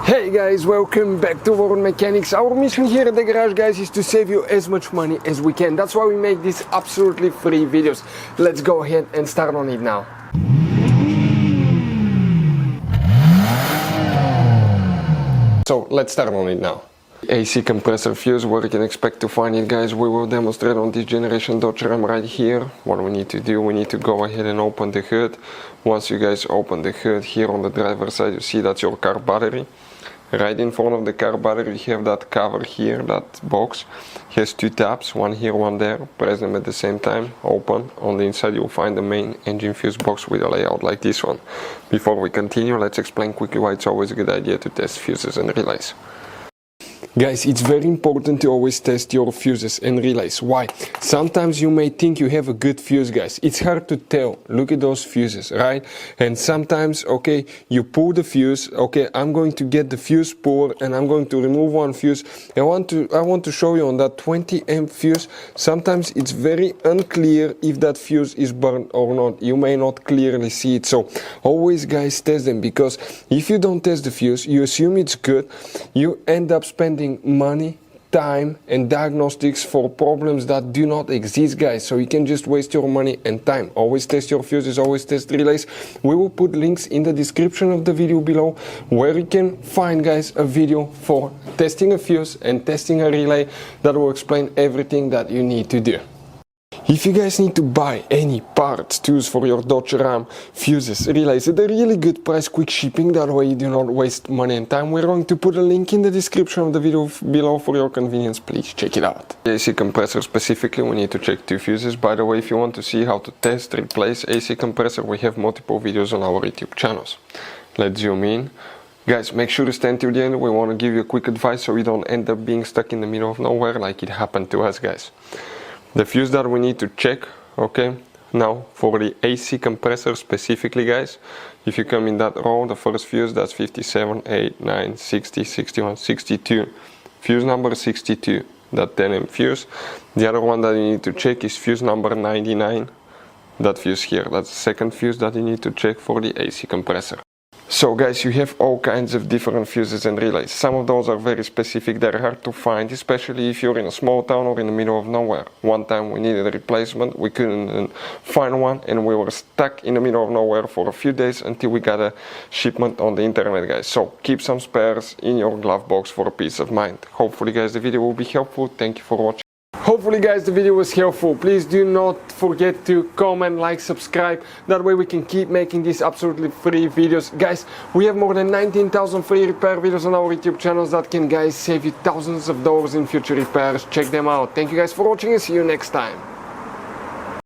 Hey guys, welcome back to World Mechanics. Our mission here at the garage, guys, is to save you as much money as we can. That's why we make these absolutely free videos. Let's go ahead and start on it now. So let's start on it now. AC compressor fuse, where you can expect to find it, guys, we will demonstrate on this generation Dodge Ram right here. What we need to do, we need to go ahead and open the hood. Once you guys open the hood, here on the driver's side you see that's your car battery. Right in front of the car battery you have that cover here, that box. It has two tabs, one here, one there. Press them at the same time, open. On the inside you'll find the main engine fuse box with a layout like this one. Before we continue, let's explain quickly why it's always a good idea to test fuses and relays. Guys, it's very important to always test your fuses and relays. Why? Sometimes you may think you have a good fuse, guys. It's hard to tell. Look at those fuses, right? And sometimes, okay, you pull the fuse. Okay, I'm going to get the fuse puller and I'm going to remove one fuse. I want to show you on that 20 amp fuse. Sometimes it's very unclear if that fuse is burned or not. You may not clearly see it. So always, guys, test them, because if you don't test the fuse, you assume it's good. You end up spending money, time and diagnostics for problems that do not exist, guys. So you can just waste your money and time. Always test your fuses, always test relays. We will put links in the description of the video below where you can find, guys, a video for testing a fuse and testing a relay that will explain everything that you need to do. If you guys need to buy any parts, tools for your Dodge Ram, fuses, relays at a really good price, quick shipping, that way you do not waste money and time, we're going to put a link in the description of the video below for your convenience. Please check it out. AC compressor specifically, we need to check two fuses. By the way, if you want to see how to test, replace AC compressor, we have multiple videos on our YouTube channels. Let's zoom in. Guys, make sure to stand till the end. We want to give you a quick advice so you don't end up being stuck in the middle of nowhere like it happened to us, guys. The fuse that we need to check, okay, now for the AC compressor specifically, guys, if you come in that row, the first fuse, that's 57, 8, 9, 60, 61, 62, fuse number 62, that 10 amp fuse. The other one that you need to check is fuse number 99, that fuse here, that's the second fuse that you need to check for the AC compressor. So guys, you have all kinds of different fuses and relays. Some of those are very specific, they're hard to find, especially if you're in a small town or in the middle of nowhere. One time we needed a replacement, we couldn't find one, and we were stuck in the middle of nowhere for a few days until we got a shipment on the internet, guys. So keep some spares in your glove box for a peace of mind. Hopefully, guys, the video will be helpful. Thank you for watching. Hopefully, guys, the video was helpful. Please do not forget to comment, like, subscribe. That way we can keep making these absolutely free videos. Guys, we have more than 19,000 free repair videos on our YouTube channels that can, guys, save you thousands of dollars in future repairs. Check them out. Thank you guys for watching and see you next time.